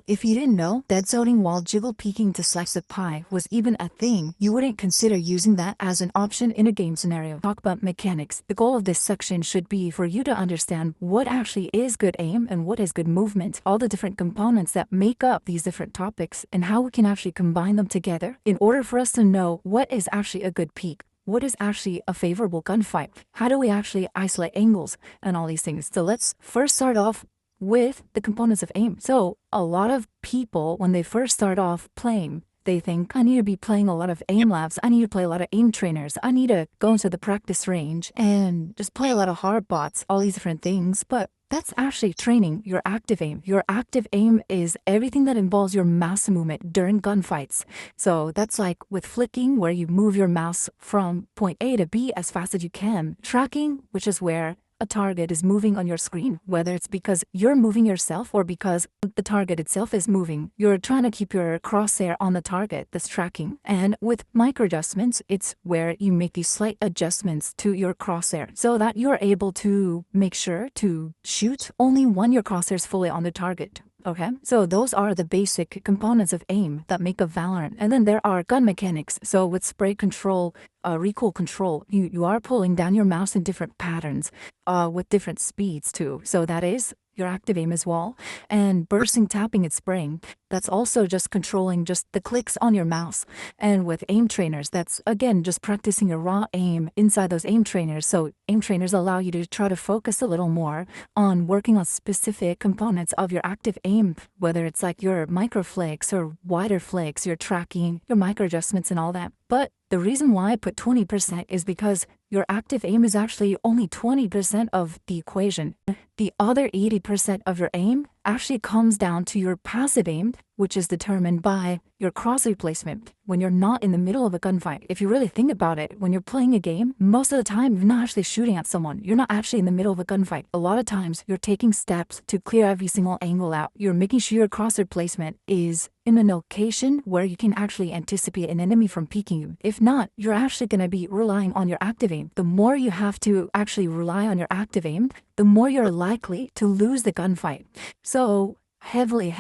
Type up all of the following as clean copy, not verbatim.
If you didn't know dead zoning while jiggle peeking to slice the pie was even a thing, you wouldn't consider using that as an option in a game scenario. Talk about mechanics. The goal of this section should be for you to understand what actually is good aim and what is good movement, all the different components that make up these different topics, and how we can actually combine them together in order for us to know what is actually a good peek. What is actually a favorable gunfight? How do we actually isolate angles and all these things? So let's first start off with the components of aim. So a lot of people, when they first start off playing, they think, I need to be playing a lot of aim labs. I need to play a lot of aim trainers. I need to go into the practice range and just play a lot of hard bots, all these different things. But that's actually training your active aim. Your active aim is everything that involves your mouse movement during gunfights. So that's like with flicking, where you move your mouse from point A to B as fast as you can. Tracking, which is where a target is moving on your screen, whether it's because you're moving yourself or because the target itself is moving. You're trying to keep your crosshair on the target that's tracking. And with micro adjustments, it's where you make these slight adjustments to your crosshair so that you're able to make sure to shoot only when your crosshair is fully on the target. Okay, so those are the basic components of aim that make up Valorant. And then there are gun mechanics. So with spray control, recoil control, you are pulling down your mouse in different patterns with different speeds too. So that is your active aim as well. And bursting, tapping, and spraying, that's also just controlling just the clicks on your mouse. And with aim trainers, that's again just practicing your raw aim inside those aim trainers. So aim trainers allow you to try to focus a little more on working on specific components of your active aim, whether it's like your micro flicks or wider flicks, your tracking, your micro adjustments and all that. But the reason why I put 20% is because your active aim is actually only 20% of the equation. The other 80% of your aim actually comes down to your passive aim, which is determined by your crosshair placement when you're not in the middle of a gunfight. If you really think about it, when you're playing a game, most of the time you're not actually shooting at someone. You're not actually in the middle of a gunfight. A lot of times you're taking steps to clear every single angle out. You're making sure your crosshair placement is in a location where you can actually anticipate an enemy from peeking you. If not, you're actually going to be relying on your active aim. The more you have to actually rely on your active aim, the more you're likely to lose the gunfight. So heavily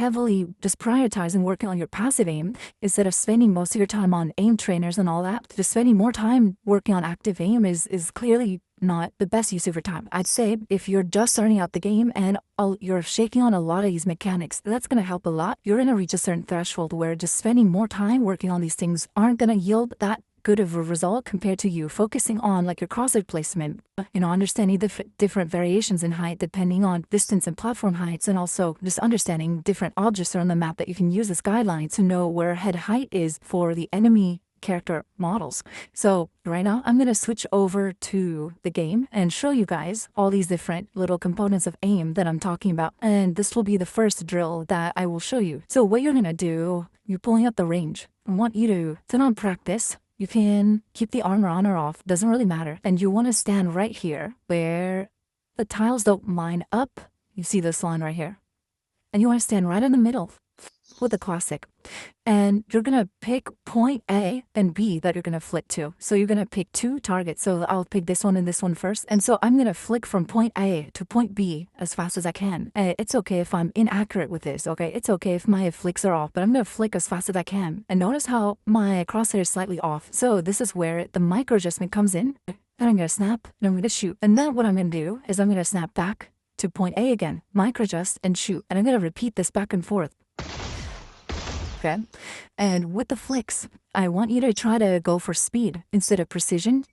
just prioritizing working on your passive aim instead of spending most of your time on aim trainers and all that. Just spending more time working on active aim is clearly not the best use of your time. I'd say if you're just starting out the game and you're shaking on a lot of these mechanics, that's going to help a lot. You're going to reach a certain threshold where just spending more time working on these things aren't going to yield that good of a result compared to you focusing on like your crosshair placement, understanding the different variations in height depending on distance and platform heights, and also just understanding different objects on the map that you can use as guidelines to know where head height is for the enemy character models. So right now I'm going to switch over to the game and show you guys all these different little components of aim that I'm talking about, and this will be the first drill that I will show you. So what you're going to do, you're pulling up the range. I want you to turn on practice. You can keep the armor on or off, doesn't really matter. And you want to stand right here where the tiles don't line up. You see this line right here. And you want to stand right in the middle with the classic. And you're going to pick point A and B that you're going to flick to. So you're going to pick two targets. So I'll pick this one and this one first. And so I'm going to flick from point A to point B as fast as I can. It's okay if I'm inaccurate with this, okay? It's okay if my flicks are off, but I'm going to flick as fast as I can. And notice how my crosshair is slightly off. So this is where the micro adjustment comes in. And I'm going to snap and I'm going to shoot. And then what I'm going to do is I'm going to snap back to point A again, micro adjust and shoot. And I'm going to repeat this back and forth. Okay, and with the flicks, I want you to try to go for speed instead of precision.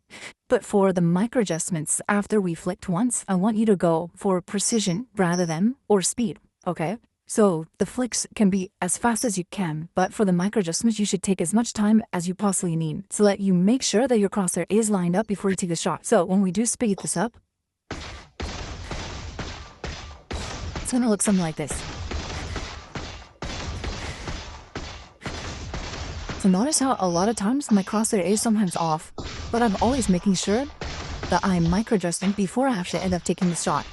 But for the micro adjustments, after we flicked once, I want you to go for precision rather than or speed. Okay, so the flicks can be as fast as you can, but for the micro adjustments, you should take as much time as you possibly need so that you make sure that your crosshair is lined up before you take the shot. So when we do speed this up, it's gonna look something like this. So notice how a lot of times my crosshair is sometimes off, but I'm always making sure that I'm micro adjusting before I actually end up taking the shot.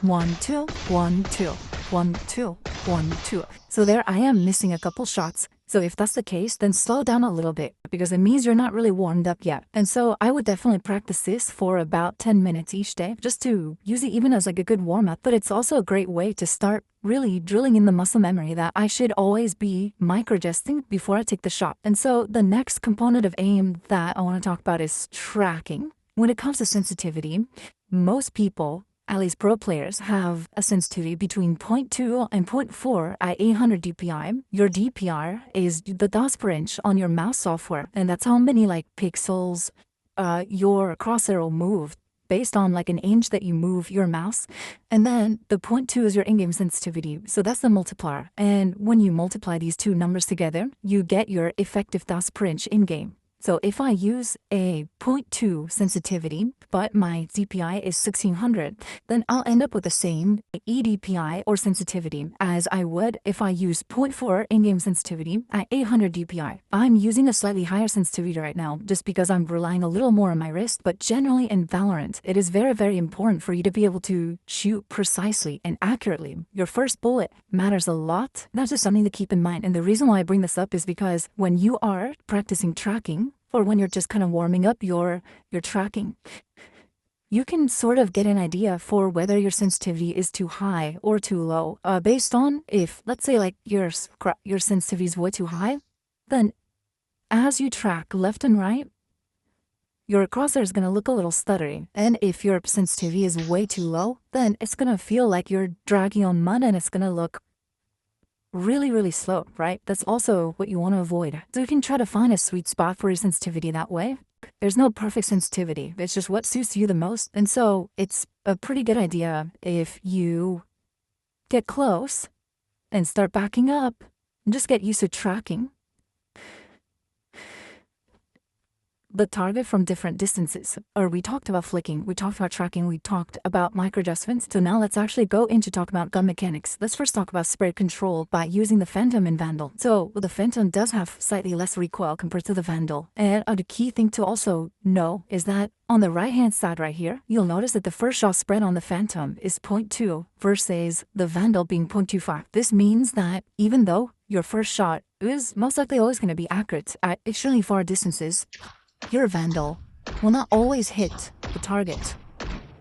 1, 2, 1, 2, 1, 2, 1, 2. So there I am missing a couple shots, So if that's the case, then slow down a little bit because it means you're not really warmed up yet. And so I would definitely practice this for about 10 minutes each day just to use it even as like a good warm up. But it's also a great way to start really drilling in the muscle memory that I should always be micro-adjusting before I take the shot. And so the next component of aim that I want to talk about is tracking. When it comes to sensitivity, most people, at least pro players, have a sensitivity between 0.2 and 0.4 at 800 DPI. Your DPI is the dots per inch on your mouse software, and that's how many like pixels your crosshair will move based on like an inch that you move your mouse. And then the 0.2 is your in-game sensitivity, so that's the multiplier. And when you multiply these two numbers together, you get your effective dots per inch in-game. So if I use a 0.2 sensitivity, but my DPI is 1600, then I'll end up with the same eDPI or sensitivity as I would if I use 0.4 in-game sensitivity at 800 DPI. I'm using a slightly higher sensitivity right now just because I'm relying a little more on my wrist, but generally in Valorant, it is very, very important for you to be able to shoot precisely and accurately. Your first bullet matters a lot. That's just something to keep in mind. And the reason why I bring this up is because when you are practicing tracking, or when you're just kind of warming up your tracking, you can sort of get an idea for whether your sensitivity is too high or too low. Based on if, let's say like your sensitivity is way too high, then as you track left and right, your crosshair is going to look a little stuttery. And if your sensitivity is way too low, then it's going to feel like you're dragging on mud and it's going to look really, really slow, right? That's also what you want to avoid. So you can try to find a sweet spot for your sensitivity that way. There's no perfect sensitivity. It's just what suits you the most. And so it's a pretty good idea if you get close and start backing up and just get used to tracking the target from different distances. Or we talked about flicking, we talked about tracking, we talked about micro adjustments. So now let's actually go into talk about gun mechanics. Let's first talk about spread control by using the Phantom and Vandal. So the Phantom does have slightly less recoil compared to the Vandal. And the key thing to also know is that on the right hand side right here, you'll notice that the first shot spread on the Phantom is 0.2 versus the Vandal being 0.25. This means that even though your first shot is most likely always going to be accurate at extremely far distances, your Vandal will not always hit the target,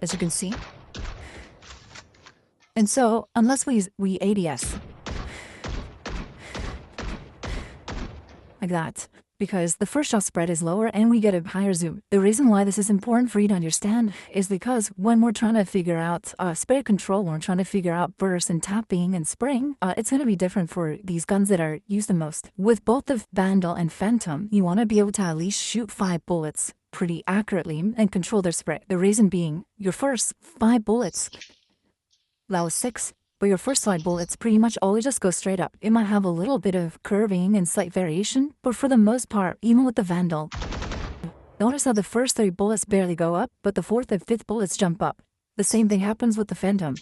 as you can see. And so, unless we ADS, like that, because the first shot spread is lower and we get a higher zoom. The reason why this is important for you to understand is because when we're trying to figure out spread control, when we're trying to figure out burst and tapping and spraying, it's going to be different for these guns that are used the most. With both the Vandal and Phantom, you want to be able to at least shoot 5 bullets pretty accurately and control their spread. The reason being, your first 5 bullets, that was 6. But your first 5 bullets pretty much always just go straight up. It might have a little bit of curving and slight variation, but for the most part, even with the Vandal, notice how the first 3 bullets barely go up, but the 4th and 5th bullets jump up. The same thing happens with the Phantom.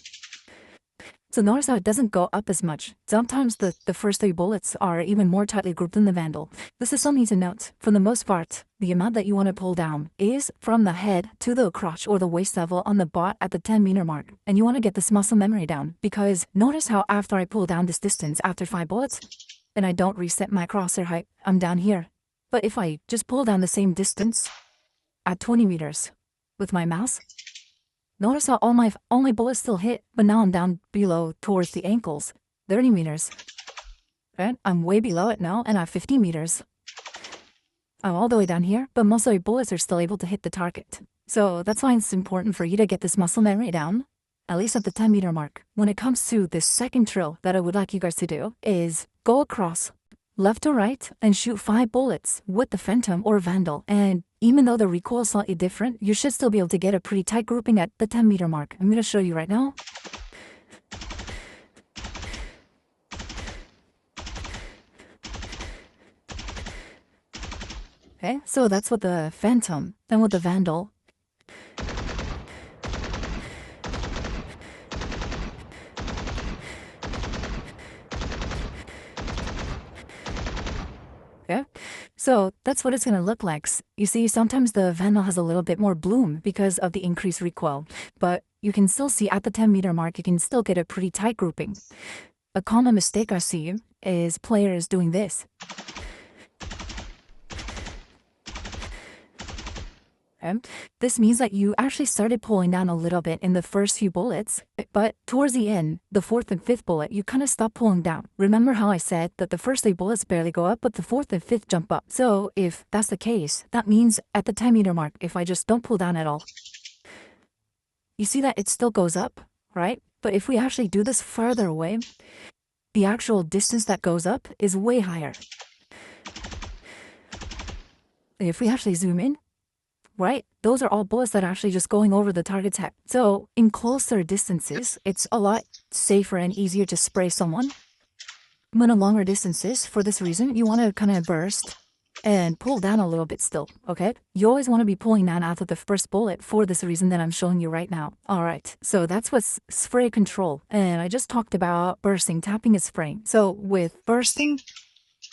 So notice how it doesn't go up as much. Sometimes the first 3 bullets are even more tightly grouped than the Vandal. This is something to note. For the most part, the amount that you want to pull down is from the head to the crotch or the waist level on the bot at the 10-meter mark. And you want to get this muscle memory down, because notice how after I pull down this distance after 5 bullets, and I don't reset my crosshair height, I'm down here. But if I just pull down the same distance at 20 meters with my mouse, notice how all my bullets still hit, but now I'm down below towards the ankles, 30 meters. Right? I'm way below it now, and I have 50 meters. I'm all the way down here, but most of my bullets are still able to hit the target. So that's why it's important for you to get this muscle memory down, at least at the 10-meter mark. When it comes to this second drill that I would like you guys to do is go across left to right and shoot 5 bullets with the Phantom or Vandal. And even though the recoil is slightly different, you should still be able to get a pretty tight grouping at the 10-meter mark. I'm going to show you right now. Okay, so that's with the Phantom. Then with the Vandal, okay, so that's what it's going to look like. You see, sometimes the Vandal has a little bit more bloom because of the increased recoil, but you can still see at the 10-meter mark, you can still get a pretty tight grouping. A common mistake I see is players doing this. Okay? This means that you actually started pulling down a little bit in the first few bullets, but towards the end, the fourth and fifth bullet, you kind of stop pulling down. Remember how I said that the first 3 bullets barely go up, but the fourth and fifth jump up. So if that's the case, that means at the 10 meter mark, if I just don't pull down at all, you see that it still goes up, right? But if we actually do this further away, the actual distance that goes up is way higher. If we actually zoom in, right? Those are all bullets that are actually just going over the target's head. So in closer distances, it's a lot safer and easier to spray someone. But in longer distances, for this reason, you want to kind of burst and pull down a little bit still, okay? You always want to be pulling down after the first bullet for this reason that I'm showing you right now. All right, so that's what's spray control. And I just talked about bursting, tapping is spraying. So with bursting,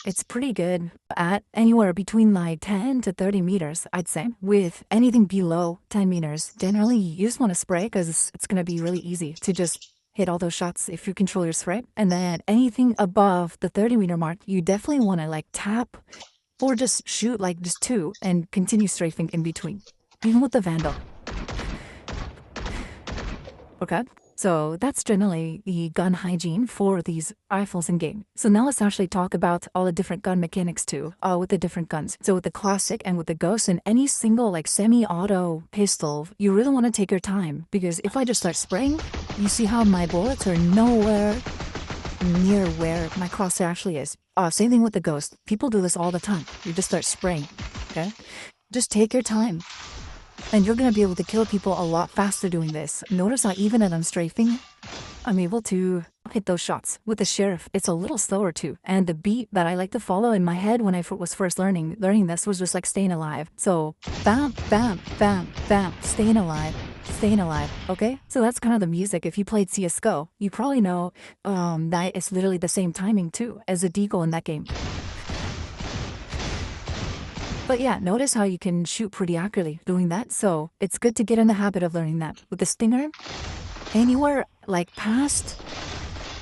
it's pretty good at anywhere between like 10 to 30 meters, I'd say. With anything below 10 meters, generally you just want to spray because it's going to be really easy to just hit all those shots if you control your spray. And then anything above the 30 meter mark, you definitely want to like tap or just shoot like just 2 and continue strafing in between, even with the Vandal. Okay? So that's generally the gun hygiene for these rifles in game. So now let's actually talk about all the different gun mechanics too, with the different guns. So with the classic and with the ghost and any single like semi-auto pistol, you really want to take your time, because if I just start spraying, you see how my bullets are nowhere near where my crosshair actually is. Same thing with the ghost. People do this all the time. You just start spraying, okay? Just take your time. And you're gonna be able to kill people a lot faster doing this. Notice how even as I'm strafing, I'm able to hit those shots. With the sheriff, it's a little slower too. And the beat that I like to follow in my head when I was first learning this was just like staying alive. So bam, bam, bam, bam, staying alive, okay? So that's kind of the music. If you played CSGO, you probably know that it's literally the same timing too as a deagle in that game. But yeah, notice how you can shoot pretty accurately doing that, so it's good to get in the habit of learning that. With the Stinger, anywhere like past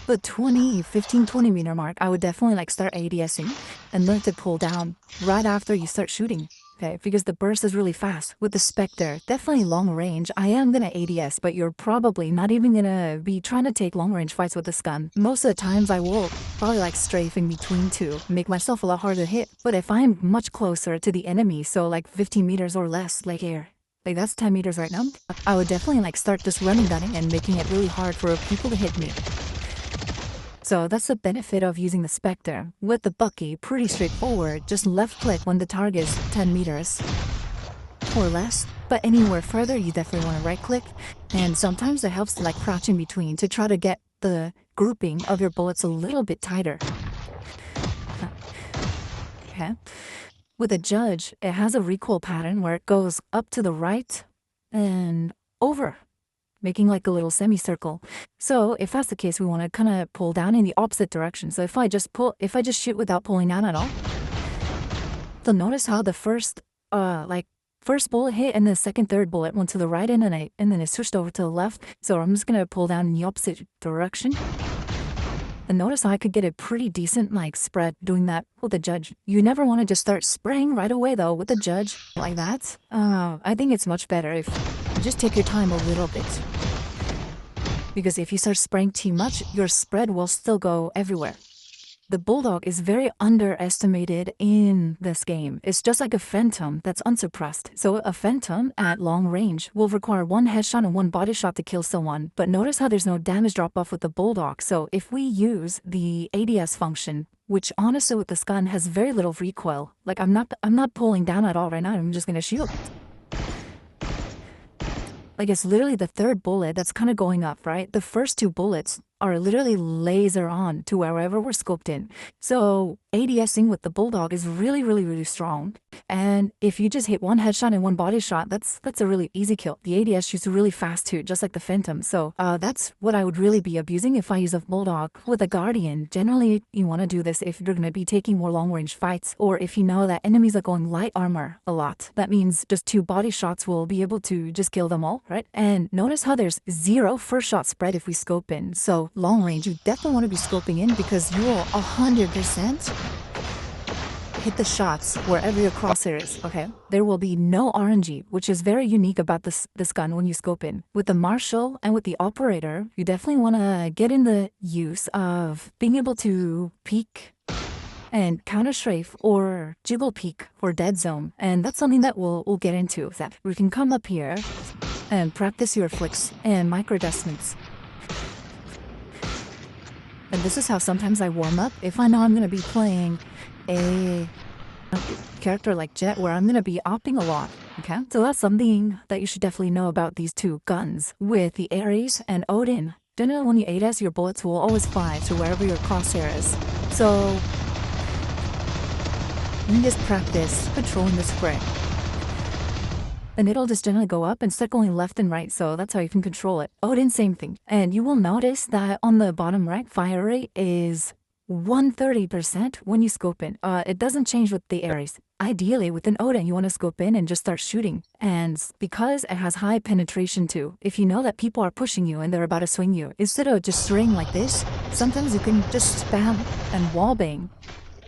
the 15-20 meter mark, I would definitely like start ADSing and learn to pull down right after you start shooting. Okay, because the burst is really fast. With the Spectre, definitely long range. I am gonna ADS, but you're probably not even gonna be trying to take long range fights with this gun. Most of the times I will probably like strafing between 2, make myself a lot harder to hit. But if I'm much closer to the enemy, so like 15 meters or less, like here, like that's 10 meters right now, I would definitely like start just running gunning and making it really hard for people to hit me. So that's the benefit of using the Spectre. With the Bucky, pretty straightforward. Just left click when the target is 10 meters or less. But anywhere further, you definitely want to right click. And sometimes it helps to like crouch in between to try to get the grouping of your bullets a little bit tighter. Okay. With a Judge, it has a recoil pattern where it goes up to the right and over, making like a little semicircle. So if that's the case, we want to kind of pull down in the opposite direction. So if I just shoot without pulling down at all, so notice how the first bullet hit and the second, third bullet went to the right and then it switched over to the left. So I'm just gonna pull down in the opposite direction. And notice how I could get a pretty decent like spread doing that with the Judge. You never want to just start spraying right away though with the Judge like that. I think it's much better if you just take your time a little bit. Because if you start spraying too much, your spread will still go everywhere. The Bulldog is very underestimated in this game. It's just like a Phantom that's unsuppressed. So a Phantom at long range will require 1 headshot and 1 body shot to kill someone. But notice how there's no damage drop off with the Bulldog. So if we use the ADS function, which honestly with this gun has very little recoil, like I'm not pulling down at all right now, I'm just gonna shoot. Like it's literally the third bullet that's kind of going up, right? The first 2 bullets are literally laser on to wherever we're scoped in. So ADSing with the Bulldog is really, really, really strong. And if you just hit 1 headshot and 1 body shot, that's a really easy kill. The ADS shoots really fast too, just like the Phantom. So that's what I would really be abusing if I use a Bulldog. With a Guardian, generally you want to do this if you're going to be taking more long range fights, or if you know that enemies are going light armor a lot. That means just 2 body shots will be able to just kill them all, right? And notice how there's 0 first shot spread if we scope in. So go long range, you definitely want to be scoping in because you will 100% hit the shots wherever your crosshair is, okay? There will be no RNG, which is very unique about this gun when you scope in. With the Marshal and with the Operator, you definitely want to get in the use of being able to peek and counter strafe or jiggle peek for dead zone. And that's something that we'll get into. That we can come up here and practice your flicks and micro adjustments. And this is how sometimes I warm up. If I know I'm going to be playing a character like Jet where I'm going to be opting a lot, okay? So that's something that you should definitely know about these two guns. With the Ares and Odin, do you know when you ADS, your bullets will always fly to wherever your crosshair is. So you can just practice controlling the spray. And it'll just generally go up and start going left and right, so that's how you can control it. Odin, same thing. And you will notice that on the bottom right, fire rate is 130% when you scope in. It doesn't change with the Ares. Ideally, with an Odin, you want to scope in and just start shooting. And because it has high penetration too, if you know that people are pushing you and they're about to swing you, instead of just spraying like this, sometimes you can just spam and wallbang.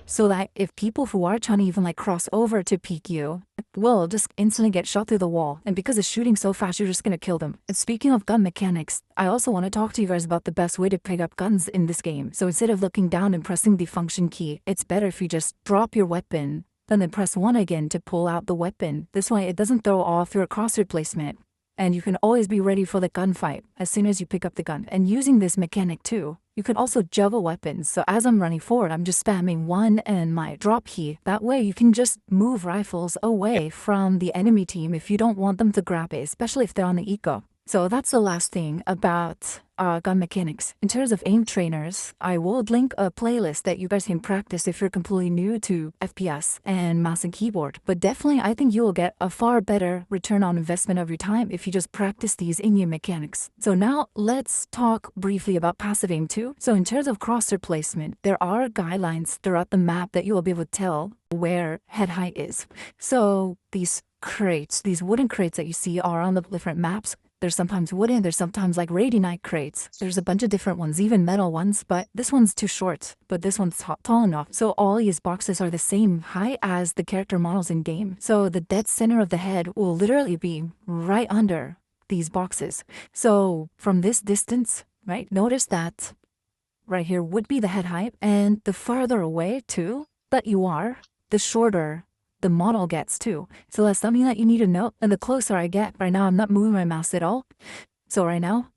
So that if people who are trying to even like cross over to peek you will just instantly get shot through the wall. And because it's shooting so fast, you're just gonna kill them. And speaking of gun mechanics, I also want to talk to you guys about the best way to pick up guns in this game. So instead of looking down and pressing the function key, it's better if you just drop your weapon, then press 1 again to pull out the weapon. This way it doesn't throw off your crosshair placement. And you can always be ready for the gunfight as soon as you pick up the gun. And using this mechanic too, you can also juggle weapons. So as I'm running forward, I'm just spamming 1 and my drop key. That way you can just move rifles away from the enemy team if you don't want them to grab it, especially if they're on the eco. So that's the last thing about gun mechanics. In terms of aim trainers, I will link a playlist that you guys can practice if you're completely new to FPS and mouse and keyboard. But definitely, I think you will get a far better return on investment of your time if you just practice these in-game mechanics. So now let's talk briefly about passive aim too. So in terms of crosshair placement, there are guidelines throughout the map that you will be able to tell where head height is. So these crates, these wooden crates that you see are on the different maps. There's sometimes wooden, there's sometimes like radianite crates. There's a bunch of different ones, even metal ones, but this one's too short, but this one's tall enough. So all these boxes are the same height as the character models in game. So the dead center of the head will literally be right under these boxes. So from this distance, right, notice that right here would be the head height, and the farther away too that you are, the shorter the model gets too. So that's something that you need to know. And the closer I get, right now I'm not moving my mouse at all. So right now,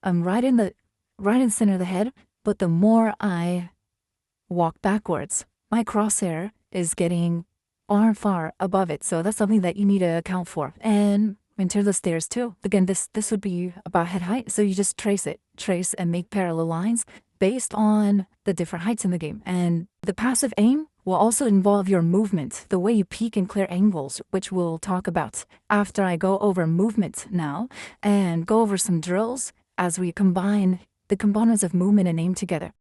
I'm right in the center of the head, but the more I walk backwards, my crosshair is getting far above it. So that's something that you need to account for. And in terms of stairs too, again, this would be about head height. So you just trace and make parallel lines based on the different heights in the game. And the passive aim will also involve your movement, the way you peek and clear angles, which we'll talk about after I go over movement now and go over some drills as we combine the components of movement and aim together.